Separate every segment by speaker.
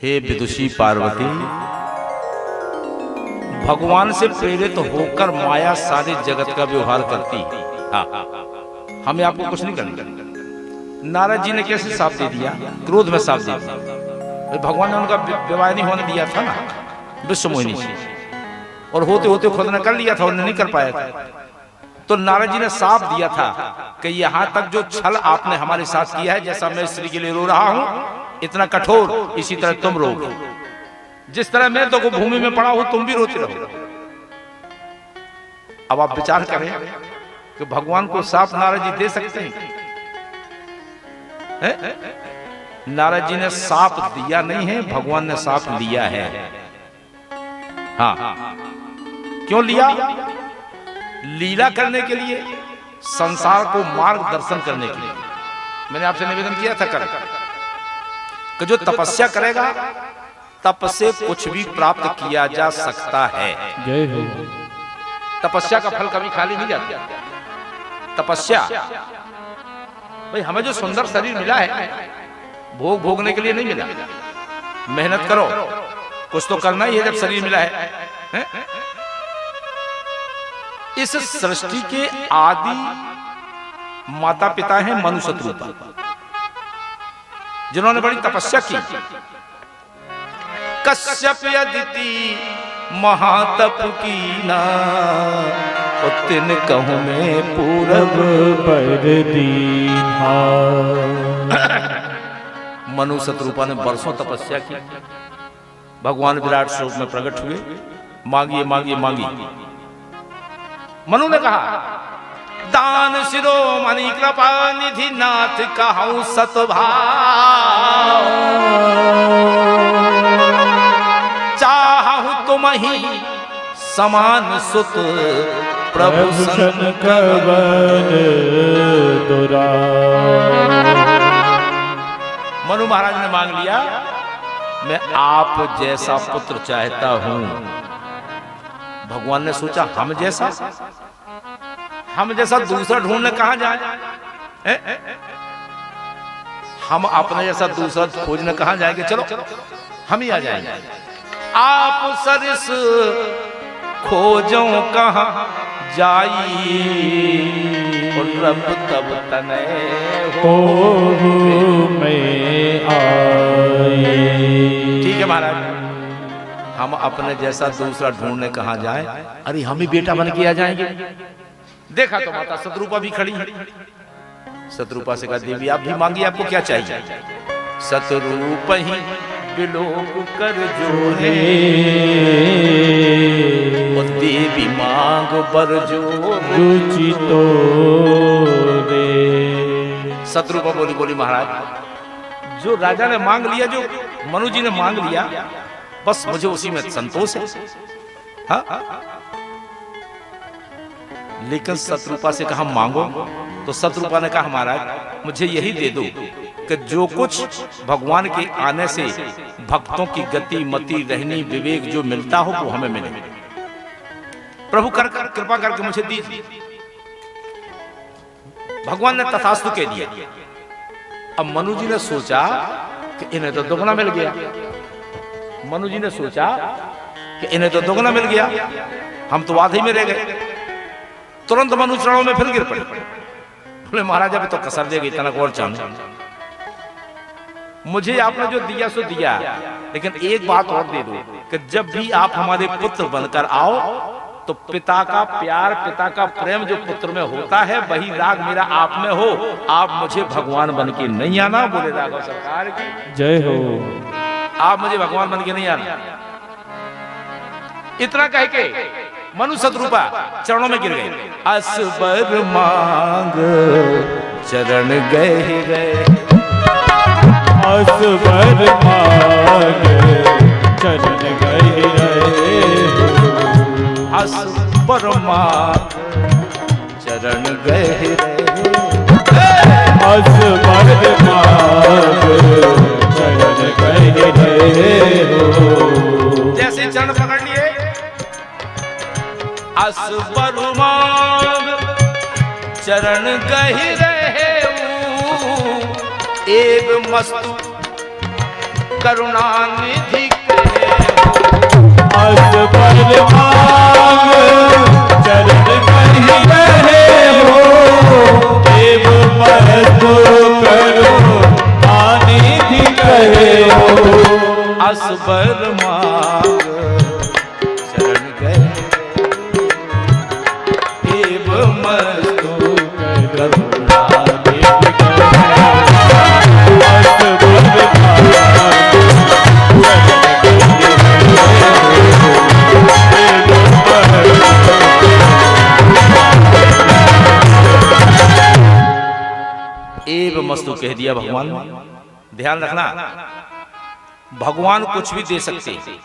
Speaker 1: हे विदुषी पार्वती, भगवान से प्रेरित होकर माया सारे जगत का व्यवहार करती है। हाँ, हमें आपको कुछ नहीं करना। नारद जी ने कैसे साफ दे दिया? क्रोध में साफ दे दिया। भगवान ने उनका विवाह नहीं होने दिया था ना विश्व मोहिनी से, और होते होते खुद ने कर लिया था, उन्हें नहीं कर पाया था। तो नारद जी ने साफ दिया था कि यहां तक जो छल आपने हमारे साथ किया है, जैसा मैं स्त्री के लिए रो रहा हूं इतना कठोर, इसी तरह तुम रोगे। जिस तरह मैं तो भूमि में पड़ा हूं तुम भी रोते रहो। अब आप विचार करें कि भगवान को साफ नारद जी दे सकते हैं? नारद जी ने साफ दिया नहीं है, भगवान ने साफ लिया है। हाँ, क्यों लिया? लीला करने के लिए, संसार को मार्गदर्शन करने के लिए। मैंने आपसे निवेदन किया था कर कि जो तपस्या करेगा तप से कुछ भी प्राप्त किया जा सकता है।
Speaker 2: जय हो।
Speaker 1: तपस्या का फल कभी खाली नहीं जाता। तपस्या भाई, हमें जो सुंदर शरीर मिला है भोग भोगने के लिए नहीं मिला। मेहनत करो, कुछ तो करना ही है जब शरीर मिला है? इस सृष्टि के आदि माता पिता हैं मनु शत्रुपा, जिन्होंने बड़ी तपस्या की। कश्यप अदिति महातप की ना, तिन कहूं में पूरब
Speaker 2: पर दीन्हा।
Speaker 1: मनु शत्रुपा ने बरसों तपस्या की। भगवान विराट स्वरूप में प्रकट हुए, मांगिए मांगिए मांगिए। मनु ने कहा, दान शिरोमणि कृपा निधि नाथ कहूं सतभाव, चाहूं तुम ही समान सुत प्रभु सन
Speaker 2: कवन दुरा।
Speaker 1: मनु महाराज ने मांग लिया, मैं आप जैसा पुत्र चाहता हूं। भगवान ने सोचा, हम जैसा दूसरा ढूंढने कहां जाए? हम अपने जैसा दूसरा खोजने कहां जाएंगे? चलो हम ही आ जाएंगे। आप सरिस खोजो कहां जाई, और रब तब तने हो
Speaker 2: में आई।
Speaker 1: ठीक है महाराज, हम अपने जैसा दूसरा ढूंढने कहां जाए? अरे हम ही बेटा बन के आ जाएंगे। देखा तो माता शत्रुपा भी खड़ी है। शत्रुपा से कहा, देवी आप भी मांगिए, आपको क्या चाहिए? शत्रुप ही विलोक कर जो है, और देवी मांग बर जो
Speaker 2: रुचि तो रे।
Speaker 1: शत्रुपा बोली, बोली महाराज, जो राजा ने मांग लिया, जो मनु जी ने मांग लिया, बस मुझे उसी में संतोष है। हाँ? लेकिन शत्रुपा से कहा मांगो, तो शत्रुपा ने कहा महाराज मुझे यही दे दो कि जो कुछ भगवान के आने से भक्तों की गति मति रहनी विवेक जो मिलता हो वो हमें मिले। प्रभु कृपा करके मुझे दीजिए। भगवान ने तथास्तु कह दिया। अब मनु जी ने सोचा कि इन्हें तो दुगना मिल गया। मनु जी ने सोचा कि इन्हें तो दुगना मिल गया, हम तो आधे में रह गए। तुरंत मनु चरणों में फिर गिर पड़े। बोले महाराज अभी तो कसर देगी, इतना और चाहूं। मुझे आपने जो दिया सो दिया, लेकिन एक बात और दे दो कि जब भी आप हमारे पुत्र बनकर आओ तो पिता का प्यार, पिता का प्रेम जो पुत्र में होता है वही राग मेरा आप में हो। आप मुझे भगवान बन के नहीं आना। बोले राघव सरकार की
Speaker 2: जय हो।
Speaker 1: आप मुझे भगवान बन के नहीं आना। इतना कह के मनु शत्रुपा चरणों में गिर गए। असबर मांग चरण गहरे,
Speaker 2: असबर मांग चरण गहरे,
Speaker 1: असबर मांग चरण गहरे,
Speaker 2: असबर मांग चरण गहरे हो।
Speaker 1: जैसे चरण पकड़ लिए, असबर मांग चरण गहरे, एक मस्तु करुणानिधि
Speaker 2: असबर मांग चरण कहीं रहे हो, देव मस्तु करो आनिधि कहे हो।
Speaker 1: असबर मांग चरण कहे देव मस्तु
Speaker 2: करुणानिधि कहे।
Speaker 1: एव मस्तु कह दिया भगवान। ध्यान रखना, भगवान कुछ भी दे सकते हैं,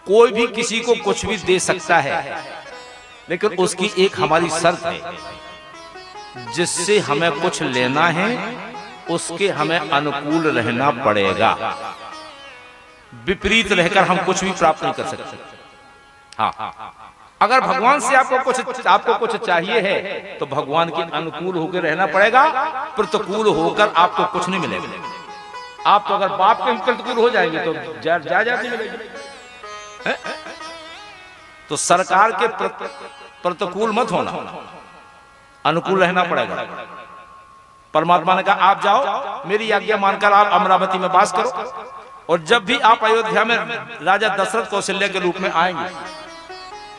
Speaker 1: कोई भी किसी को कुछ भी दे सकता है, लेकिन उसकी एक हमारी शर्त है, जिससे हमें कुछ लेना है उसके हमें अनुकूल रहना पड़ेगा। विपरीत रहकर हम कुछ भी प्राप्त नहीं कर सकते। हाँ, अगर भगवान से आपको कुछ चाहिए है तो भगवान के अनुकूल होकर रहना पड़ेगा, प्रतिकूल होकर आपको कुछ नहीं मिलेगा। आप तो अगर बाप के प्रतिकूल हो जाएंगे तो जायदाद नहीं मिलेगी। तो सरकार के प्रतिकूल मत होना, अनुकूल रहना पड़ेगा। परमात्मा ने कहा आप जाओ, मेरी आज्ञा मानकर आप अमरावती में वास करो, और जब भी आप अयोध्या में राजा दशरथ कौशल्य के रूप में आएंगे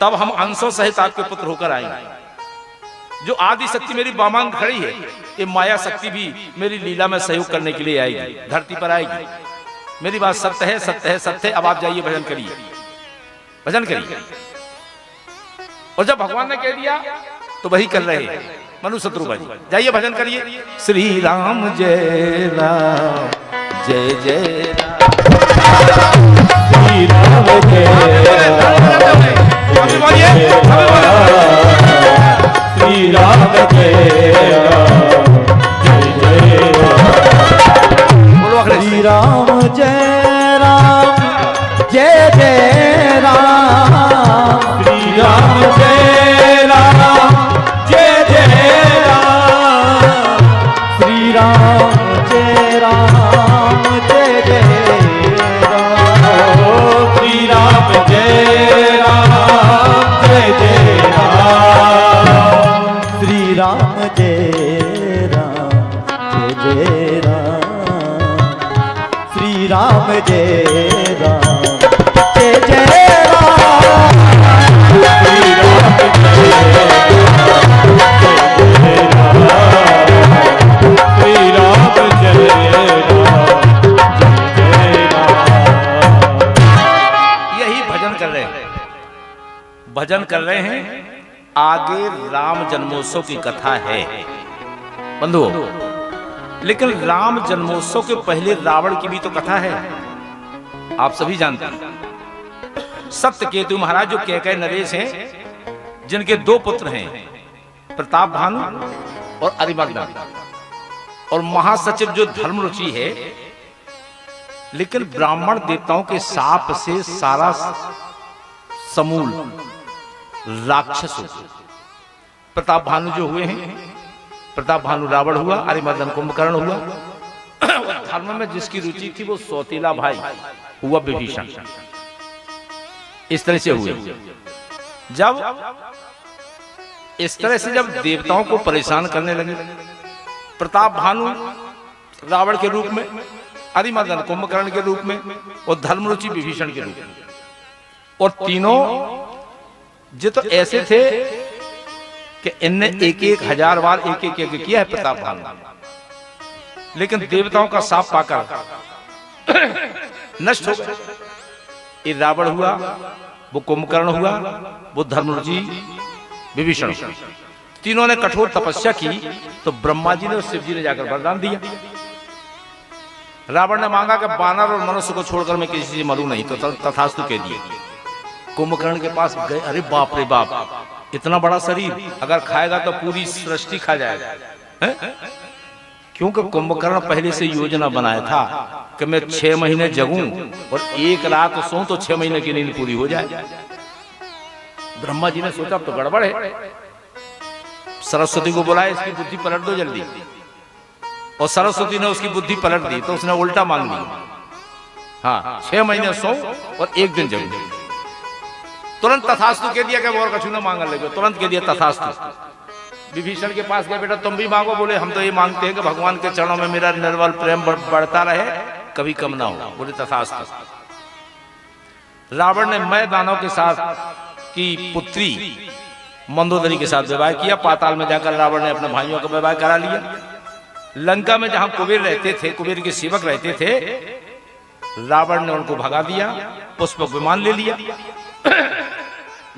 Speaker 1: तब हम अंशों सहित आपके पुत्र होकर आएंगे। जो आदि शक्ति मेरी बामांग खड़ी है, ये माया शक्ति भी मेरी लीला में सहयोग करने के लिए आएगी, धरती पर आएगी। मेरी बात सत्य है, सत्य है, सत्य है। अब आप जाइए, भजन करिए, भजन करिए। और जब भगवान ने कह दिया तो वही कर रहे हैं मनु शत्रुघ्न जी। जाइए भजन करिए। श्री राम जय राम जय जय राम,
Speaker 2: श्री राम जय राम श्री राम जय राम जय जय राम, श्री राम जय राम जय जय राम, श्री राम जय राम जय जय राम, श्री राम जय राम जय जय राम, श्री राम जय राम जय जय राम, श्री राम जय राम जय जय राम, श्री राम जय राम जय जय राम, श्री राम श्री राम जय राम जय राम।
Speaker 1: यही भजन कर रहे हैं, भजन कर रहे हैं। आगे राम जन्मोत्सव की कथा है बंधुओं, लेकिन राम जन्मोत्सव के पहले रावण की भी तो कथा है, आप सभी जानते हैं। सत्यकेतु महाराज जो कैकेय नरेश हैं, जिनके दो पुत्र हैं, प्रताप भानु और अरिमर्दन, और महासचिव जो धर्मरुचि है, लेकिन ब्राह्मण देवताओं के शाप से सारा समूल राक्षस हो। प्रताप भानु जो हुए हैं, प्रताप भानु रावण हुआ, अरिमर्दन कुंभकर्ण हुआ। धर्म में जिसकी रुचि थी वो सौतीला भाई हुआ विभीषण। इस तरह से हुए। इस तरह से जब देवताओं को परेशान करने लगे, प्रताप भानु रावण के रूप में, अरिमर्दन कुंभकर्ण के रूप में, और धर्मरुचि विभीषण के रूप में, और तीनों जो तो ऐसे थे कि इनने एक एक हजार बार एक एक किया है प्रताप भानु, लेकिन देवताओं का शाप पाकर नष्ट हो गए। ये रावण हुआ, वो कुंभकर्ण हुआ, वो धर्मरुचि विभीषण। तीनों ने कठोर तपस्या की तो ब्रह्मा जी ने और शिव जी ने जाकर वरदान दिया। रावण ने मांगा कि वानर और मनुष्य को छोड़कर मैं किसी से मरूं नहीं, तो तथास्तु कह दिए। कुंभकर्ण के पास गए, अरे बाप रे बाप, इतना बड़ा शरीर, अगर खाएगा तो पूरी सृष्टि खा जाएगा है? क्योंकि कुंभकर्ण पहले से योजना बनाया था कि मैं 6 महीने जगूं और एक रात सोऊं तो 6 महीने की नींद पूरी हो जाए। ब्रह्मा जी ने सोचा अब तो गड़बड़ है, सरस्वती को बुलाया, इसकी बुद्धि पलट दो जल्दी। और सरस्वती ने उसकी बुद्धि पलट दी, तो उसने उल्टा मांग ली हाँ 6 महीने सो और 1 दिन जगो। तुरंत तथास्तु कह दिया कि और कछु ना मांगने लगे, तुरंत कह दिया तथास्तु। विभीषण के पास गए, बेटा तुम भी मांगो। बोले हम तो ये मांगते हैं कि भगवान के चरणों में मेरा निर्मल प्रेम बढ़ता रहे, कभी कम ना हो। बोले तथास्तु। रावण ने मैं दानव के साथ की पुत्री मंदोदरी के साथ विवाह किया। पाताल में जाकर रावण ने अपने भाइयों का विवाह करा लिया। लंका में जहां कुबेर रहते थे, कुबेर के सेवक रहते थे, रावण ने उनको भगा दिया, पुष्पक विमान ले लिया,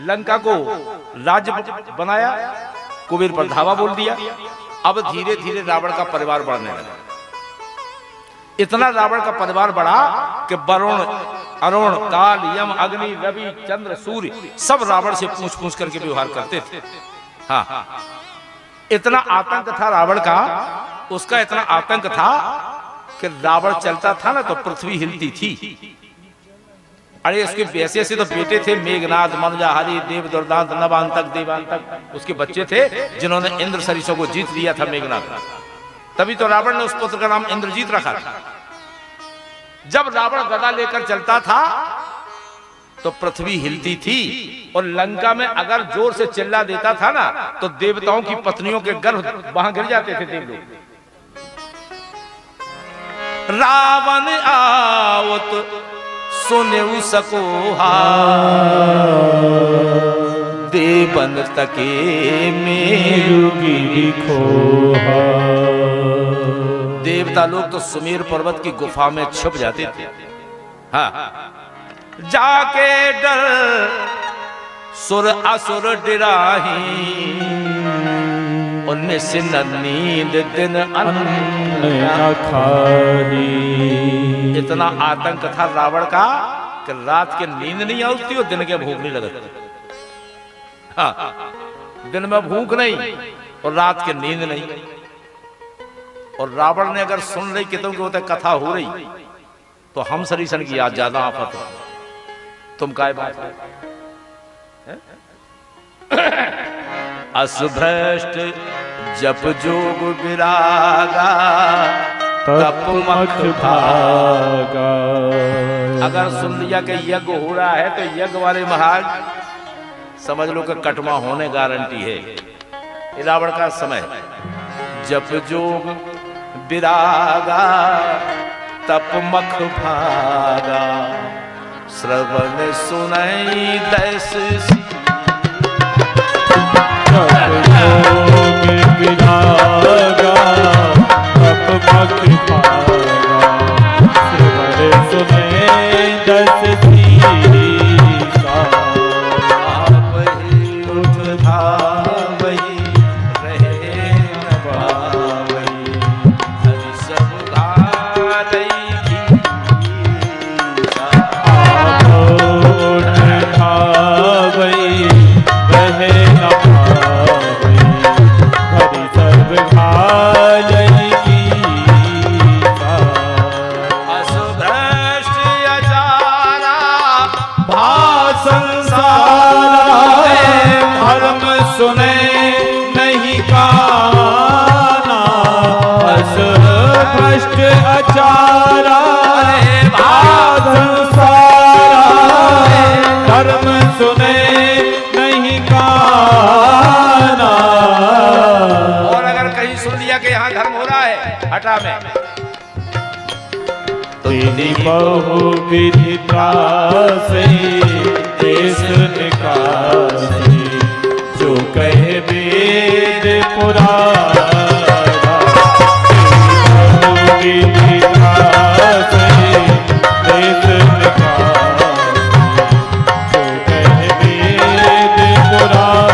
Speaker 1: लंका को राज्य बनाया, कुबेर पर धावा बोल दिया। अब धीरे धीरे रावण का परिवार बढ़ने लगा। इतना रावण का परिवार बढ़ा कि वरुण, अरुण, काल, यम, अग्नि, रवि, चंद्र, सूर्य सब रावण से पूछ पूछ करके व्यवहार करते थे। हाँ, इतना आतंक था रावण का, उसका इतना आतंक था कि रावण चलता था ना तो पृथ्वी हिलती थी। अरे उसके वैसे ऐसे तो बेटे थे, मेघनाद, मनुजाहारी, देव दुर्दांत, नवांतक, देवांतक, उसके बच्चे थे जिन्होंने इंद्र सरिसों को जीत लिया था, मेघनाद। तभी तो रावण ने उस पुत्र का नाम इंद्रजीत रखा था। जब रावण गदा लेकर चलता था तो पृथ्वी हिलती थी, और लंका में अगर जोर से चिल्ला देता था ना तो देवताओं की पत्नियों के गर्भ वहां गिर जाते थे देवलोक। रावण आवत सुनेउ सकोहा, देवन तके मेरुगिरि खोहा। देवता लोग तो सुमेर पर्वत की गुफा में छुप जाते थे। हाँ, जाके डर सुर असुर डिराही, उन्नीस नींद दिन अन्न खाही। इतना आतंक था रावण का कि रात के नींद नहीं आती और दिन के भूख नहीं लगती। हाँ, दिन में भूख नहीं और रात के नींद नहीं। और रावण ने अगर सुन रही कि तुम होते कथा हो रही तो हम सरीसन की याद ज्यादा आफत हो। तुम काय बात है? असभ्रष्ट जप जोग विरागा, तप मख भागा। अगर सुन लिया कि यज्ञ हो रहा है तो यज्ञ वाले महाराज समझ लो कि कटमा होने गारंटी है। रावण का समय जप जोग विरागा, तप मख भागा, श्रवण सुनई दस
Speaker 2: विरागा, तप मख भागा, श्रवण सुनई दस सीसा।
Speaker 1: आप ही उठ धावई, रहे न पावई, हरि सब घाटई खीसा।
Speaker 2: आप उठ धावई, रहे न पावई, हरि सर्व घाटई खीसा।
Speaker 1: असुभ्रष्ट अचारा
Speaker 2: भा संसारा, धर्म सुने नहीं काना। असभ्रष्ट अचारा, भा संसारा, धर्म सुने नहीं काना।
Speaker 1: और अगर कहीं सुन लिया कि यहाँ धर्म हो रहा है हटा में,
Speaker 2: तेरी बहु विधि त्रासे, देश निकासे, जो कहे वेद पुराना। तेरी बहु विधि त्रासे, देश निकासे, जो कहे वेद पुराना।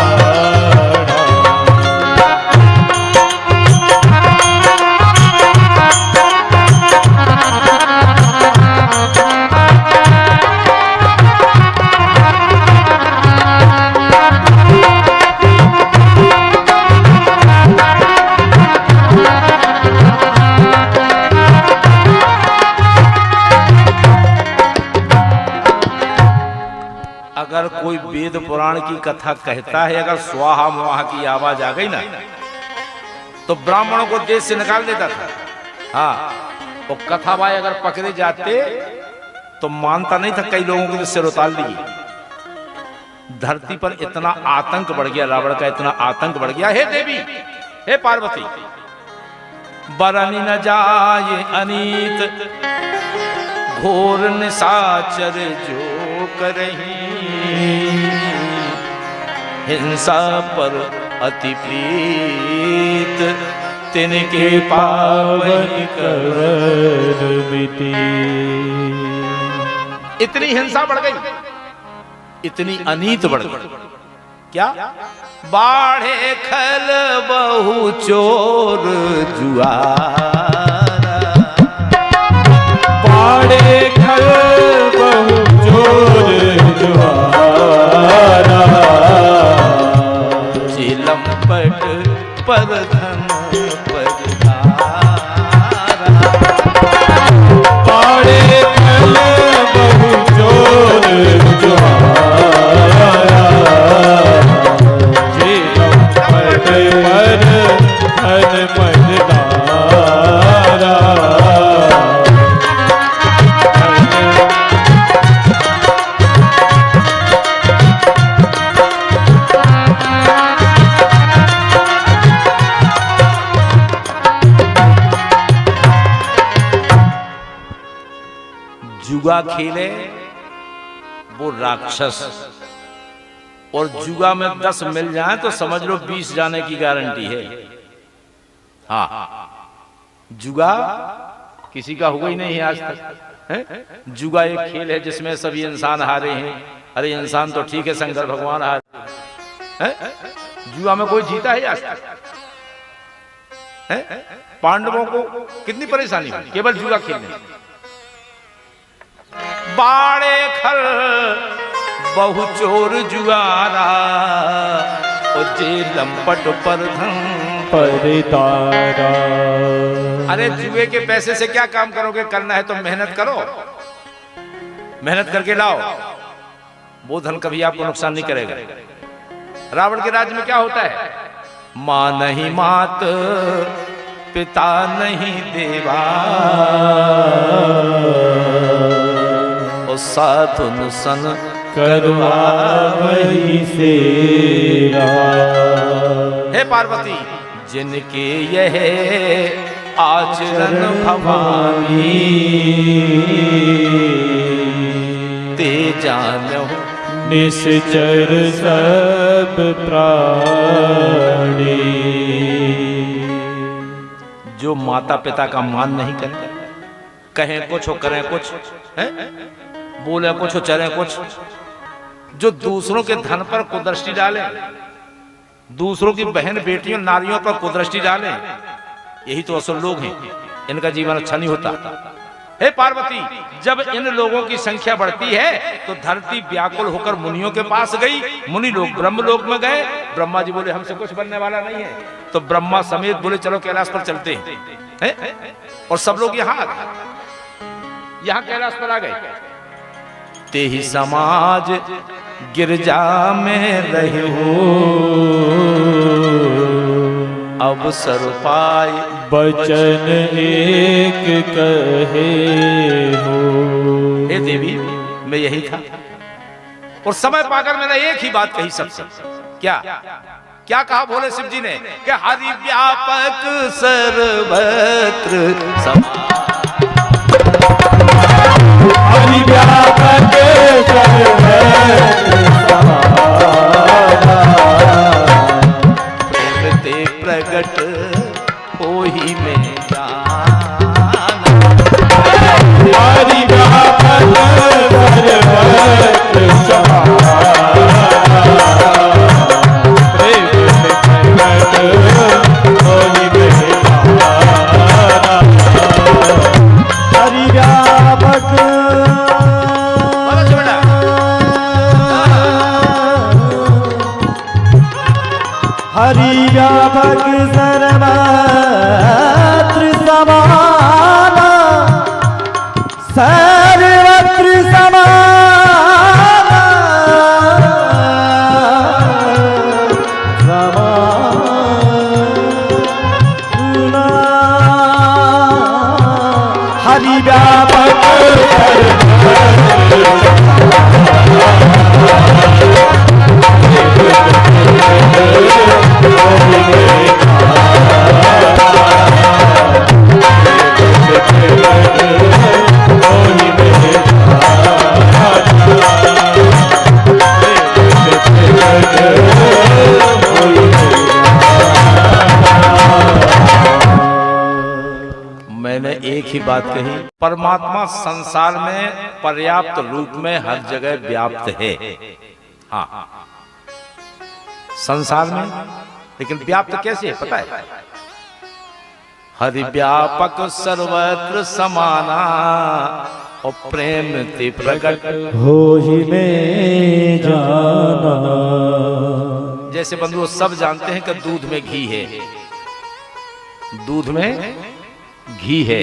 Speaker 1: अगर कोई वेद पुराण की कथा कहता है, अगर स्वाहा मुहा की आवाज आ गई ना तो ब्राह्मणों को देश से निकाल देता था। हाँ, और कथा भाई अगर पकड़े जाते तो मानता नहीं था, कई लोगों के सिर उतार लिए। धरती पर इतना आतंक बढ़ गया, रावण का इतना आतंक बढ़ गया। हे देवी, हे पार्वती, बरन न जाए अनीत, घोर निशाचर जो करही, हिंसा पर अति प्रीत, तिनके पावन
Speaker 2: कर मिटी।
Speaker 1: इतनी हिंसा बढ़ गई, इतनी अनीत बढ़ गई। क्या? बाढ़े खल बहु चोर जुआरा,
Speaker 2: बाढ़े खल बहु चोर जुआरा,
Speaker 1: चिलम्पट पर धन पधारा,
Speaker 2: बाढ़े खल बहु चोर जुआरा, चिलम्पट पर धन पधारा।
Speaker 1: जुआ खेले वो राक्षस, और जुआ में 10 मिल जाए तो समझ लो 20 जाने की गारंटी है। हाँ, जुआ किसी का हुआ ही नहीं है आज तक, है? जुआ एक खेल है जिसमें सभी इंसान हारे हैं। अरे इंसान तो ठीक है, शंकर भगवान हारे हैं। जुआ में कोई जीता है आज तक? पांडवों को कितनी परेशानी हुई केवल जुआ खेलने। बाड़े खल बहु चोर जुआरा, और जे लंपट पर धन
Speaker 2: परितारा।
Speaker 1: अरे जुए के पैसे से क्या काम करोगे? करना है तो मेहनत करो, मेहनत करके लाओ, वो धन कभी आपको नुकसान नहीं करेगा। रावण के राज्य में क्या होता है? मां नहीं मात, पिता नहीं देवा, और साधुन सन
Speaker 2: करवा वही सेवा।
Speaker 1: हे पार्वती, जिनके यह आचरण भवानी, ते जानो
Speaker 2: निश्चर सब प्राणी।
Speaker 1: जो माता पिता का मान नहीं करे, कहें कुछ हो करें कुछ, है? बोले कुछ हो चले कुछ, जो दूसरों के धन पर कुदृष्टि डालें, दूसरों की बहन बेटियों नारियों पर कुदृष्टि डालें, यही तो असल लोग हैं। इनका जीवन अच्छा नहीं होता। हे पार्वती, जब इन लोगों की संख्या बढ़ती है तो धरती व्याकुल होकर मुनियों के पास गई। मुनि लोग ब्रह्मलोक में गए। ब्रह्मा जी बोले हमसे कुछ बनने वाला नहीं है, तो ब्रह्मा समेत बोले चलो कैलाश पर चलते हैं, है? और सब लोग यहाँ कैलाश पर आ गए। ते ही समाज गिरजा में रहे हो, अवसर पाए
Speaker 2: बचन एक कहे हो।
Speaker 1: हे देवी, मैं यही था, और समय पाकर मैंने एक ही बात कही सबसे। क्या क्या कहा भोले शिव जी ने? कि हरि व्यापक सर्वत्र
Speaker 2: हरि व्यापक
Speaker 1: प्रेम ते प्रगट हो ही में जाना।
Speaker 2: हरि व्यापक हरि व्यापक सर्वत्र समाना, सर्वत्र समाना, समाना। हरि व्यापक
Speaker 1: ही बात कही, परमात्मा संसार में पर्याप्त रूप में हर जगह व्याप्त है। हाँ, संसार में, लेकिन व्याप्त कैसे है पता है? हरि व्यापक सर्वत्र समाना और प्रेम ते प्रकट
Speaker 2: हो ही में जाना।
Speaker 1: जैसे बंधुओं सब जानते हैं कि दूध में घी है, दूध में घी है,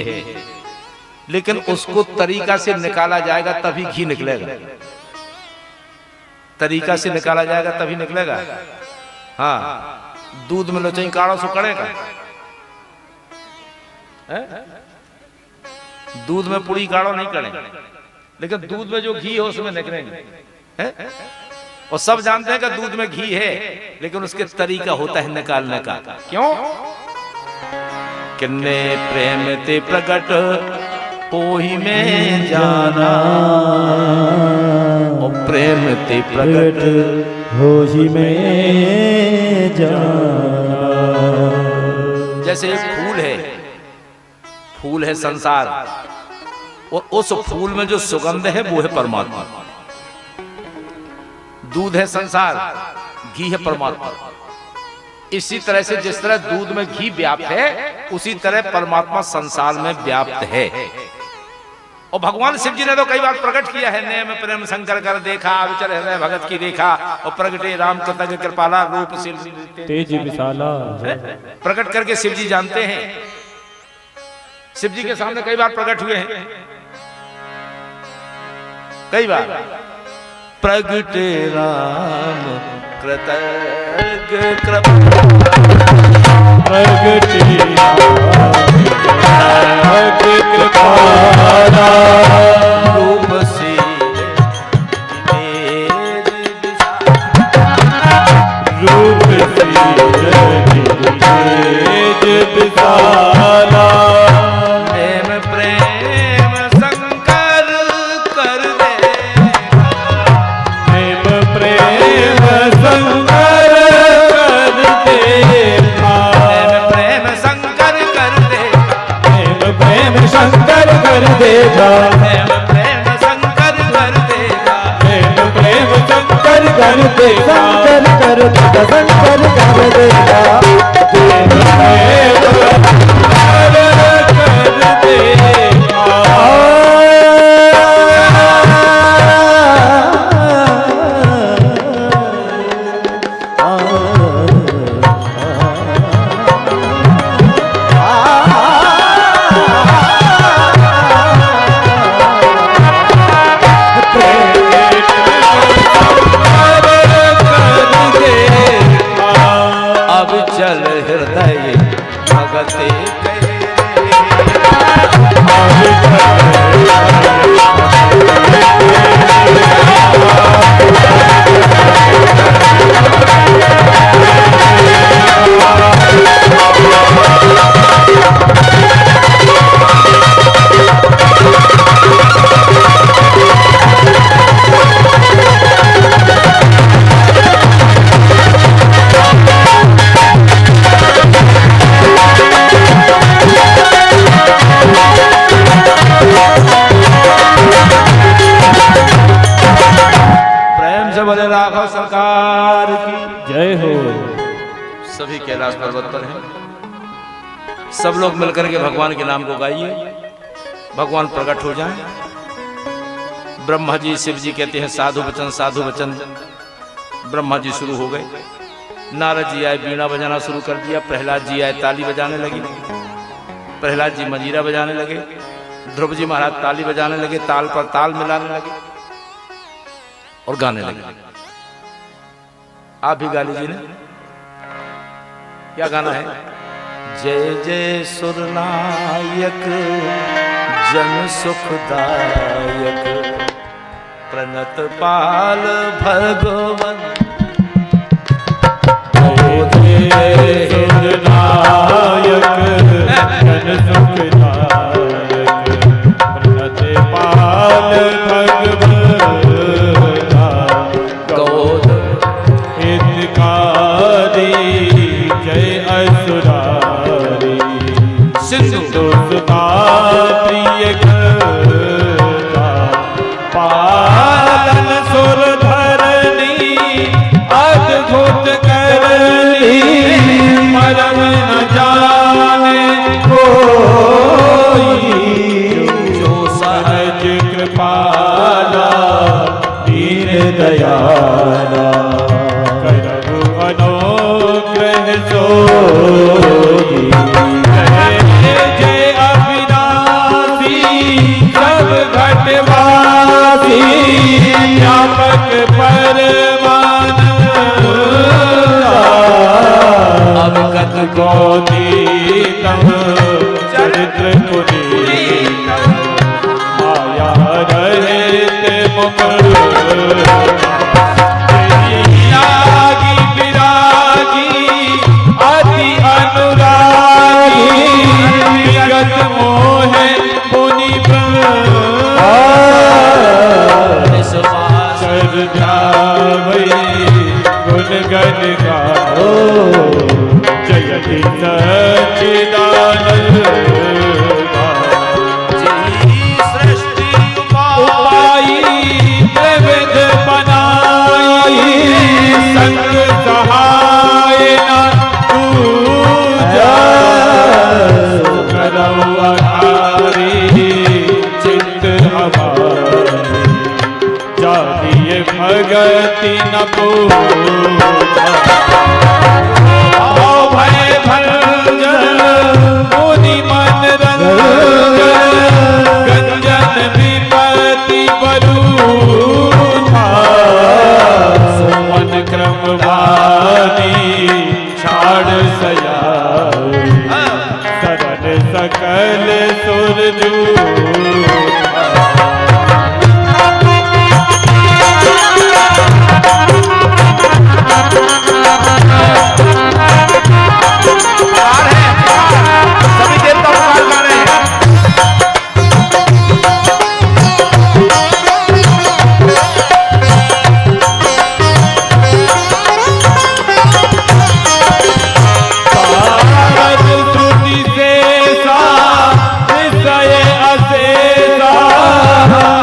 Speaker 1: लेकिन उसको तरीका से निकाला जाएगा तभी घी निकलेगा। तरीका से निकाला जाएगा तभी निकलेगा। हाँ, दूध में लो चाहिए काढ़ा सो कड़ेगा, दूध में पूरी काढ़ो नहीं करें, लेकिन दूध में जो घी है उसमें निकलेंगे। और सब जानते हैं कि दूध में घी है, लेकिन उसके तरीका होता है निकालने का। क्यों? किन्ने प्रेम ते प्रकट पोही में जाना और प्रेम ते प्रकट
Speaker 2: हो ही में जाना।
Speaker 1: जैसे एक फूल है संसार, और उस फूल में जो सुगंध है वो है परमात्मा। दूध है संसार, घी है परमात्मा। इसी तरह से जिस तरह दूध में घी व्याप्त है, उसी तरह परमात्मा संसार में व्याप्त है। और भगवान शिव जी ने तो कई बार प्रकट किया है, नेम प्रेम शंकर कर देखा, विचर हृदय भगत की देखा, और प्रगटे राम कृतज्ञ कृपाला रूप शिव
Speaker 2: तेज विशाला।
Speaker 1: प्रकट करके शिव जी जानते हैं, शिव जी के सामने कई बार प्रकट हुए हैं, कई बार। प्रगटे राम कृतज्ञ कृपाला रूप से
Speaker 2: विशाला।
Speaker 1: प्रेम प्रेम शंकर कर दे,
Speaker 2: प्रेम प्रेम शंकर कर दे,
Speaker 1: प्रेम शंकर कर दे,
Speaker 2: प्रेम शंकर कर देगा,
Speaker 1: प्रेम शंकर कर देगा,
Speaker 2: प्रेम शंकर कर देगा, शंकर कर देगा, प्रेम कर देगा।
Speaker 1: अब चल हृदय भगते सरकार की
Speaker 2: जय हो।
Speaker 1: सभी कैलाश पर्वत पर हैं, सब लोग मिलकर के भगवान के नाम को गाइए, भगवान प्रकट हो जाएं। ब्रह्मा जी शिव जी कहते हैं साधु वचन साधु वचन। ब्रह्मा जी शुरू हो गए, नारद जी आए बीणा बजाना शुरू कर दिया, प्रहलाद जी आए ताली बजाने लगी, प्रहलाद जी मंजीरा बजाने लगे, ध्रुव जी महाराज ताली बजाने लगे, ताल पर ताल मिलाने लगे और गाने लगे। आप भी गा लीजिए ना, क्या गाना है? जय जय सुरनायक जन सुखदायक प्रणत पाल भगवन।
Speaker 2: जय सुरनायक जन सुखदायक प्रणत पाल भगवन। जय असुरारी सिंधु सुता गण गाओ जयति सच्चिदानंद
Speaker 1: सृष्टि
Speaker 2: उपाई त्रिविध बनाई संग सहाय न दूजा करौ अठारी चित्त हमारी जानिए भगति न पूजा भय भंजन मुनि मन रंजन गंजन विपति बरूथा सुमन क्रम वाणी छाड़ सया सरन सकल सुर
Speaker 1: सभी देवता पुकार गा रहे हैं।
Speaker 2: श्रुति से सा निश्चय अशेषा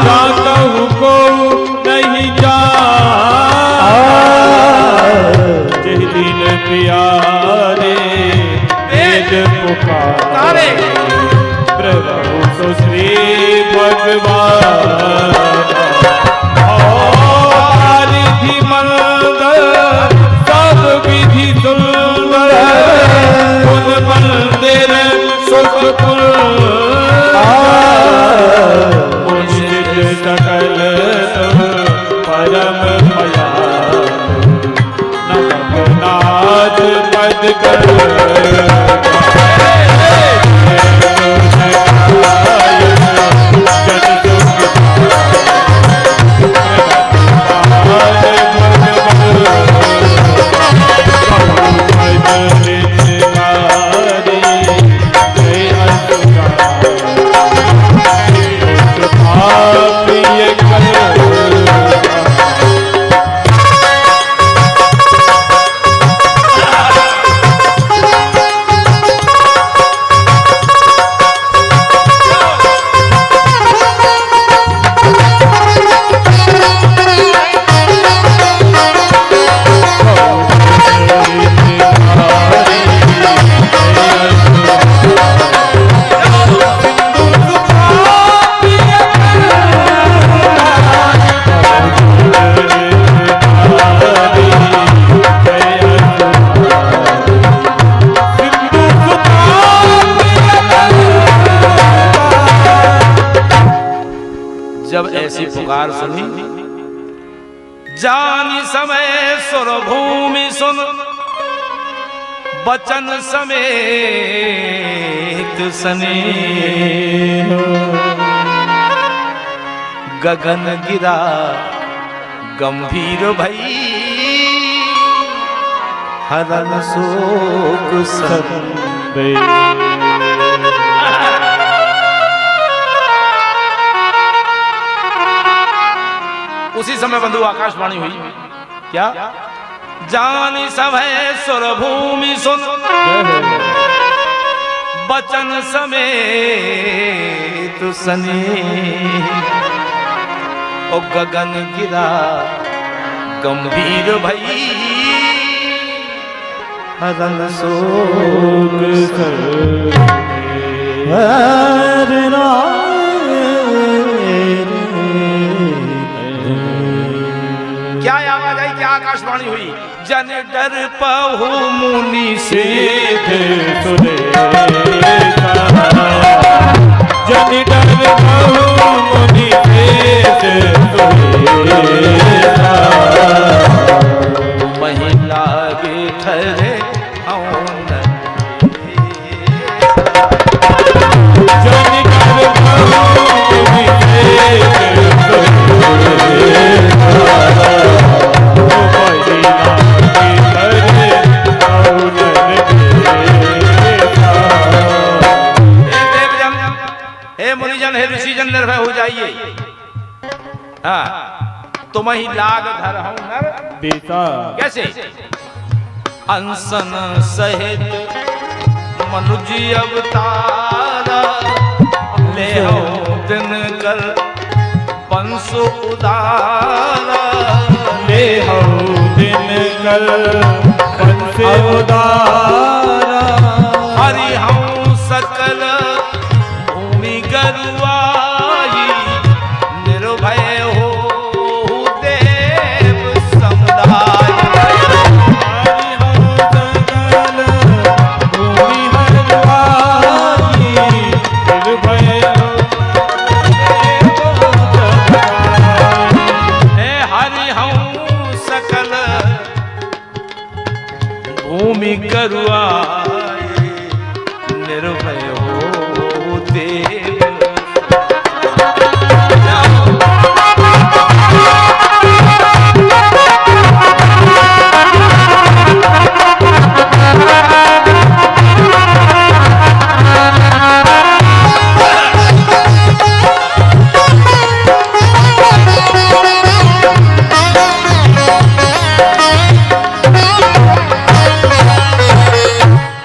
Speaker 2: जानहु को नहीं जान जिस दिन प्यारे वेद पुकारे प्रभु सो श्री भगवान रिधि मंगल सब विधि सुंदर गुण मंदिर सुख पुण्य सकल परम भया नमनाथ पद कर
Speaker 1: जब ऐसी पुकार सुनी जानी समय सुर भूमि सुन बचन समेत सने गगन गिरा गंभीर भई हरन शोक संदे उसी समय बंधु आकाशवाणी हुई क्या जानी सब है सुर भूमि सुन बचन समेत सने ओ गगन गिरा गंभीर भई हरन शोक क्या आवाज आई, क्या आकाशवाणी हुई। जन डर पहु मुनि
Speaker 2: सिद्ध सुने जन डर पहु मुनि सिद्ध सुने
Speaker 1: महिला बिठरे
Speaker 2: जन डर पहु मुनि सिद्ध
Speaker 1: निर्भय हो जाइए। हाँ, तो तुम ही लाग धरहु नर
Speaker 2: बीता
Speaker 1: कैसे अनसन सहित मनुज अवतारा ले दिन कर पंस उदारा
Speaker 2: ले हो दिन कल पंस उदारा
Speaker 1: हरि हूँ सकल भूमि गरुआई निर्भय हो देव समुदाय
Speaker 2: हरि हो सकल भूमि हरवाई निर्भय हो
Speaker 1: हे हरि हूँ सकल भूमि गरुआई निर्भय हो देव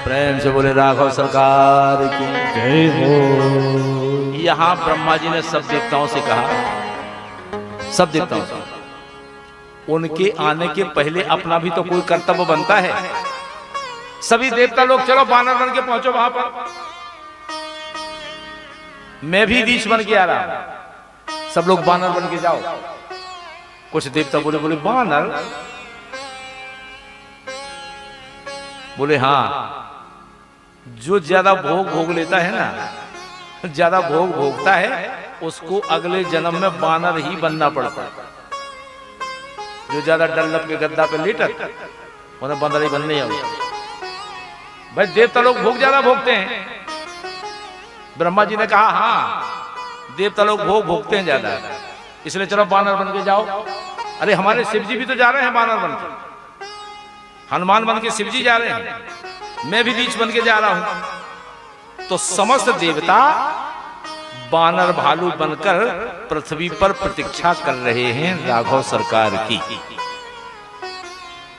Speaker 1: प्रेम से बोले राघव सरकार की
Speaker 2: जय हो
Speaker 1: यहाँ ब्रह्मा जी ने सब देवताओं से कहा, सब देवताओं से उनके आने के पहले अपना भी तो कोई कर्तव्य बनता है। सभी देवता लोग चलो बानर बन के पहुंचो वहां पर, मैं भी रीछ बन के आ रहा हूं, सब लोग बानर बन के जाओ। कुछ देवता बोले बोले बानर, बोले हाँ, जो ज्यादा भोग भोग लेता है ना, ज्यादा भोग भोगता है उसको अगले जन्म में बानर ही बनना पड़ता है। जो ज्यादा डल्लप के गद्दा पे लेटत उन्हें बानर ही बनने आओ। भाई देवता लोग भोग ज्यादा भोगते हैं। ब्रह्मा जी ने कहा हाँ देवता लोग भोग भोगते हैं ज्यादा, इसलिए चलो बानर बन के जाओ। अरे हमारे शिव जी भी तो जा रहे हैं बानर बन के, हनुमान बन के शिव जी जा रहे हैं, मैं भी रीछ बन के जा रहा हूं। तो समस्त देवता बानर भालू बनकर पृथ्वी पर प्रतीक्षा कर रहे हैं राघव सरकार की,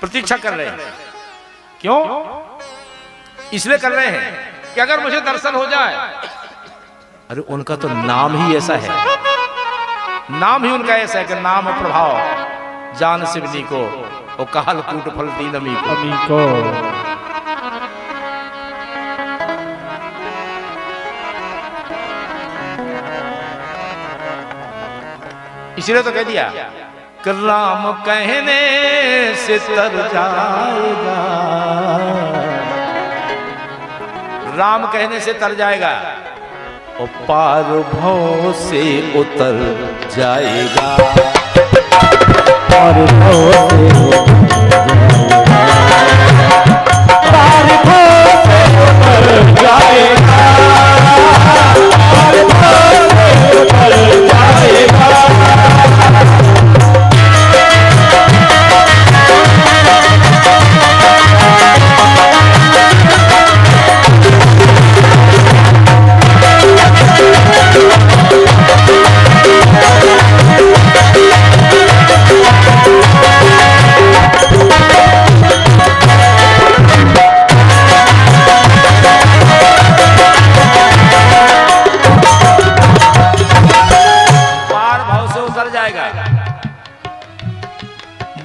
Speaker 1: प्रतीक्षा कर रहे हैं। क्यों? इसलिए कर रहे हैं कि अगर मुझे दर्शन हो जाए। अरे उनका तो नाम ही ऐसा है, नाम ही उनका ऐसा है कि नाम प्रभाव जान शिवनी को और काल कूट फल दीन अमी को।
Speaker 2: अमी को
Speaker 1: इसलिए तो कह दिया कि राम कहने से तर जाएगा, राम कहने से तर जाएगा और पार भव से उतर जाएगा।
Speaker 2: और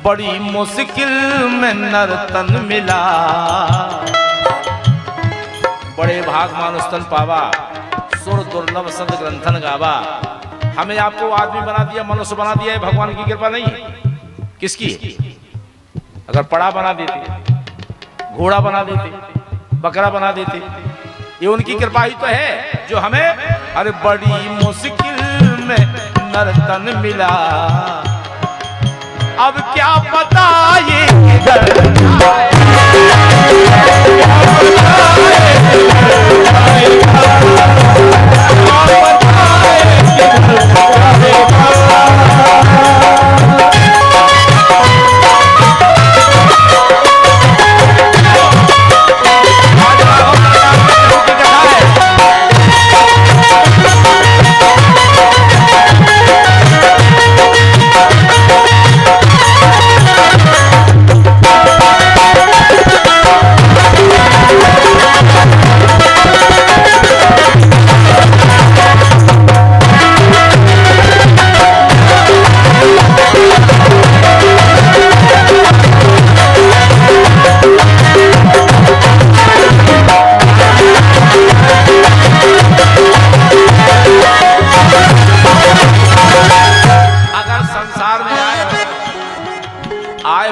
Speaker 1: बड़ी मुश्किल में नर्तन मिला, बड़े भाग मानुष तन पावा, सुर दुर्लभ संत ग्रंथन गावा। हमें आपको आदमी बना दिया, मनुष्य बना दिया, है भगवान की कृपा नहीं। किसकी? अगर पड़ा बना देते, घोड़ा बना देते, बकरा बना देते, ये उनकी कृपा ही तो है जो हमें। अरे बड़ी मुश्किल में नर्तन मिला, अब क्या पता ये किधर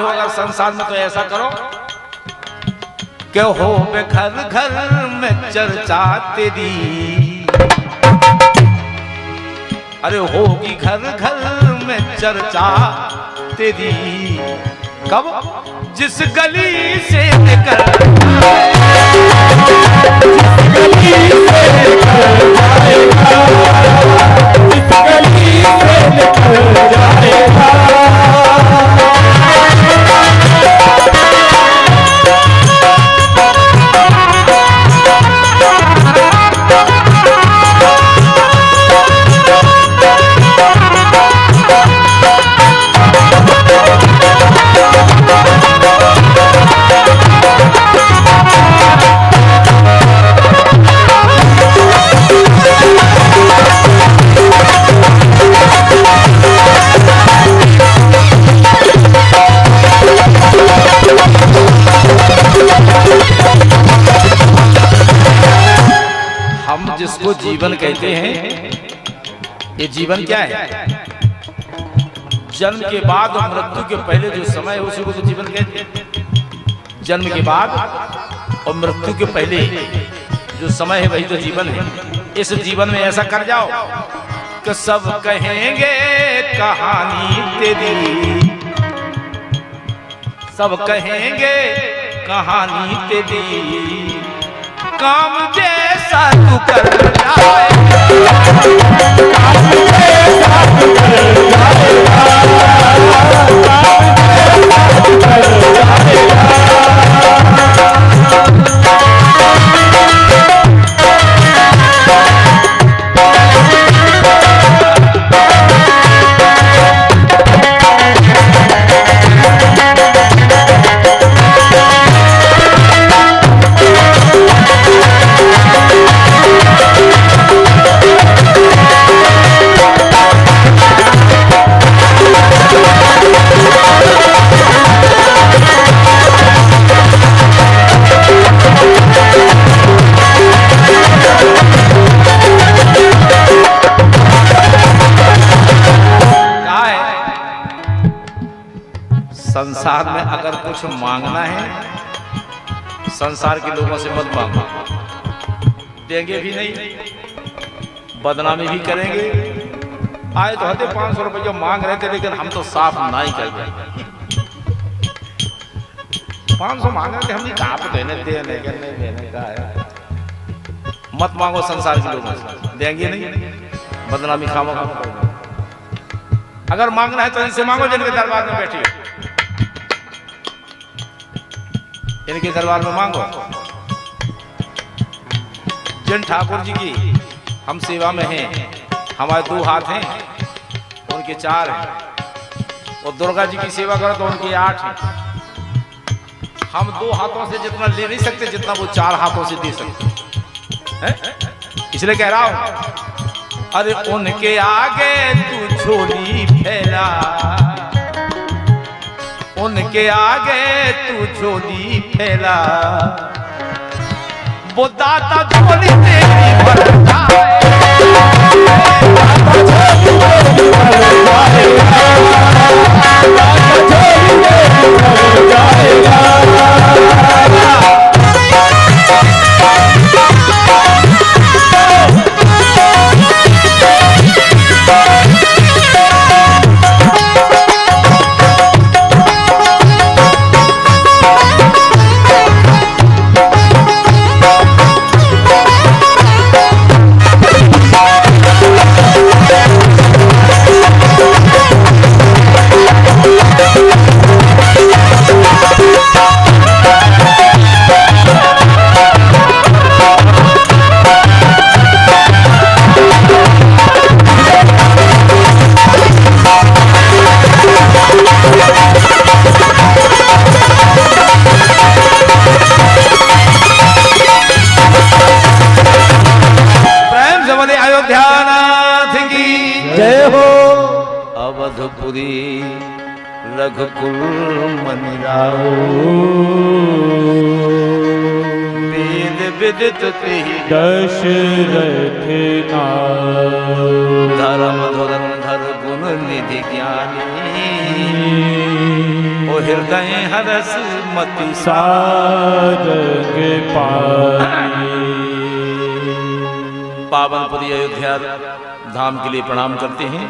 Speaker 1: हो अगर संसार में तो ऐसा करो कि हो बे घर घर में चर्चा तेरी, अरे होगी घर घर में चर्चा तेरी, कब जिस गली से निकल जिसको जीवन कहते हैं, ये जीवन क्या है? जन्म के बाद और मृत्यु के पहले जो समय है उसी को तो जीवन कहते हैं। जन्म के बाद और मृत्यु के पहले जो समय है वही तो जीवन है। इस जीवन में ऐसा कर जाओ कि सब कहेंगे कहानी तेरी, सब कहेंगे कहानी तेरी, काम जैसा तू कर जाए, काम जैसा तू कर जाएगा, काम जैसा तू कर जाएगा। संसार में अगर कुछ मांगना है संसार के लोगों से मत मांगो, देंगे भी नहीं, बदनामी भी करेंगे। आए तो हते 500 रुपये मांग रहे थे लेकिन हम तो साफ ना ही कर दें। 500 मांग रहे थे, हमने कहा पे देने देने का है। मत मांगो संसार के लोगों से, देंगे नहीं, बदनामी खाओगे। अगर मांगना है तो इनसे मांगो जिनके दरबार में बैठी हो, इनके दरबार में मांगो। जिन ठाकुर जी की हम सेवा में हैं, हमारे 2 हाथ हैं, उनके 4 हैं, और दुर्गा जी की सेवा करो तो उनके 8 हैं। हम 2 हाथों से जितना ले नहीं सकते जितना वो 4 हाथों से दे सकते हैं। इसलिए कह रहा हूं, अरे उनके आगे तू झोली फैला, उनके आगे तू झोली फैला, वो दाता झोली तेरी भर जाए, दाता झोली तेरी भर जाएगा। अवधपुरी रघुकुल मनिराओ, वेद विदित तेहि दशरथ नाथ, धर्म धुरंधर गुण निधि ज्ञानी, ओ हृदय हरस मति
Speaker 2: सारंग पानी।
Speaker 1: पावनपुरी अयोध्या धाम के लिए प्रणाम करते हैं।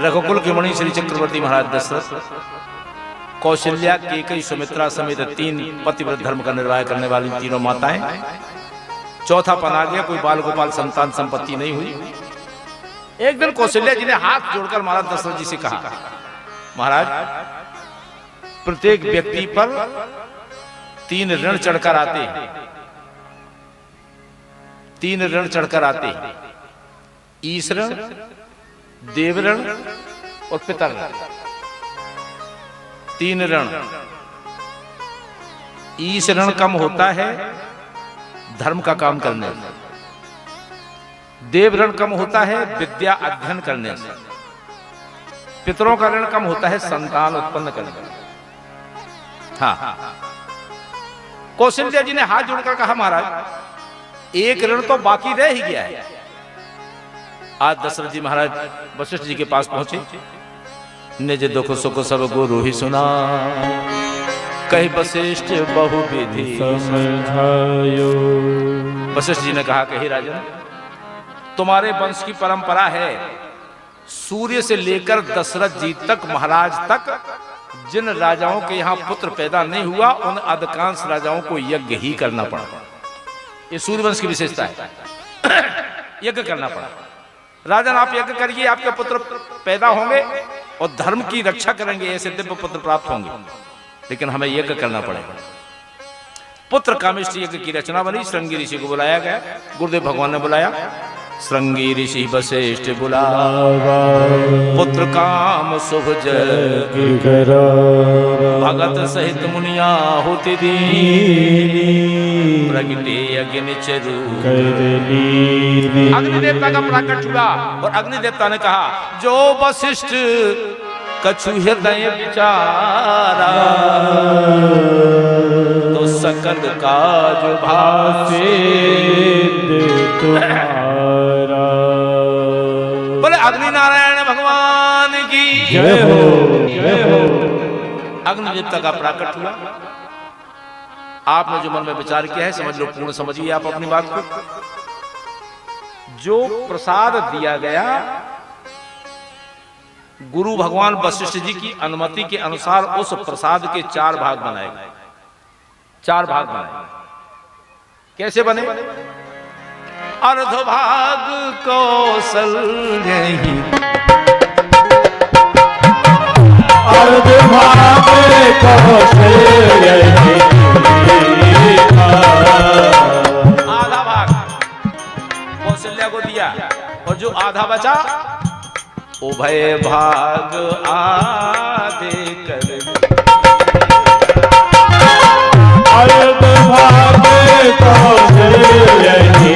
Speaker 1: रघुकुल के मणि श्री चक्रवर्ती महाराज दशरथ, कौशल्या, केकई, सुमित्रा समेत 3 पतिव्रत धर्म का निर्वाह करने वाली तीनों माताएं। चौथा पन आ गया, कोई बाल गोपाल संतान संपत्ति नहीं हुई। एक दिन कौशल्या जी ने हाथ जोड़कर महाराज दशरथ जी से कहा, महाराज प्रत्येक व्यक्ति पर 3 ऋण चढ़कर आते हैं, 3 ऋण चढ़कर आते हैं, ईश ऋण, देव ऋण और पितर ऋण। 3 ऋण। ईश ऋण कम होता है धर्म का काम करने से, देव ऋण कम होता है विद्या अध्ययन करने से, पितरों का ऋण कम होता है संतान उत्पन्न करने से। हाँ, कौशल्या जी ने हाथ जोड़कर कहा, महाराज एक ऋण तो बाकी रह ही गया है। आज दशरथ जी महाराज वशिष्ठ जी के पास पहुंचे। निज दुख सुख सब गुरु ही सुना, कही वशिष्ठ बहु विधि
Speaker 2: समझायो।
Speaker 1: वशिष्ठ जी ने कहा, कही राजन, तुम्हारे वंश की परंपरा है, सूर्य से लेकर दशरथ जी तक, महाराज तक, जिन राजाओं के यहाँ पुत्र पैदा नहीं हुआ उन अधिकांश राजाओं को यज्ञ ही करना पड़ा। ये सूर्यवंश की विशेषता है, यज्ञ करना पड़ा। राजन आप यज्ञ करिए, आपके पुत्र पैदा होंगे और धर्म की रक्षा करेंगे, ऐसे दिव्य पुत्र प्राप्त होंगे, लेकिन हमें यज्ञ करना पड़ेगा। पुत्र कामेष्टि यज्ञ की रचना बनी। श्रृंगी ऋषि को बुलाया गया, गुरुदेव भगवान ने बुलाया। श्रृंगी ऋषि वशिष्ठ बुला, पुत्र काम शुभ जग, भगत सहित मुनिया होती दी, प्रगटे अग्नि चरु। अग्नि देवता का प्राकट हुआ और अग्नि देवता ने कहा, जो वशिष्ठ कछु हृदय विचारा, तो सकल काज भासे तुम्हारा। बोले अग्नि नारायण भगवान की
Speaker 2: जय हो, जय हो।
Speaker 1: अग्नि देवता का प्राकट हुआ। आपने जो मन में विचार किया है समझ लो, पूर्ण समझिए आप अपनी बात को। जो प्रसाद दिया गया, गुरु भगवान वशिष्ठ जी की अनुमति के अनुसार उस प्रसाद के 4 भाग बनाए गए। 4 भाग बनाए। कैसे बने? अर्ध भाग कौशल्य ही,
Speaker 2: अर्ध भाग कौशल्य ही,
Speaker 1: आधा भाग कौशल्या को दिया और जो आधा बचा उभय भाग आधे कर।
Speaker 2: अर्ध भाग कौशल्य ही,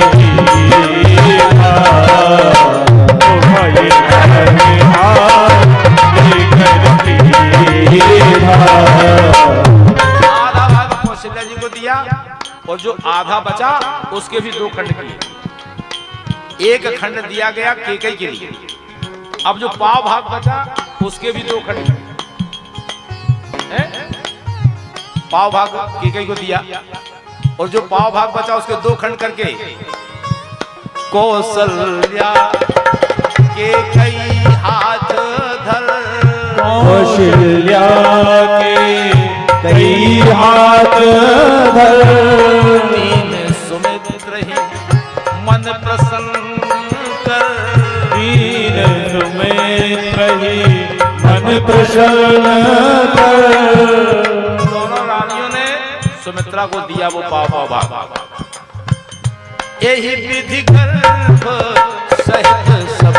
Speaker 2: उभय भाग आधे कर।
Speaker 1: आधा भाग कौशल्या जी को दिया और जो आधा बचा उसके भी 2 खंड किए। एक खंड दिया गया केकई के लिए। अब जो पाव भाग बचा उसके भी 2 खंड। पाव भाग केकई को दिया और जो पाव भाग बचा उसके 2 खंड करके कौशल्या केकई हाथ धर।
Speaker 2: कौशल्या के कई हाथ धर,
Speaker 1: दीन सुमित्र ही मन प्रसन्न कर।
Speaker 2: दीन सुमित्र ही मन प्रसन्न कर।
Speaker 1: दोनों रानियों ने सुमित्रा को दिया वो पाव भाग। यही विधि गर्भ सहित सब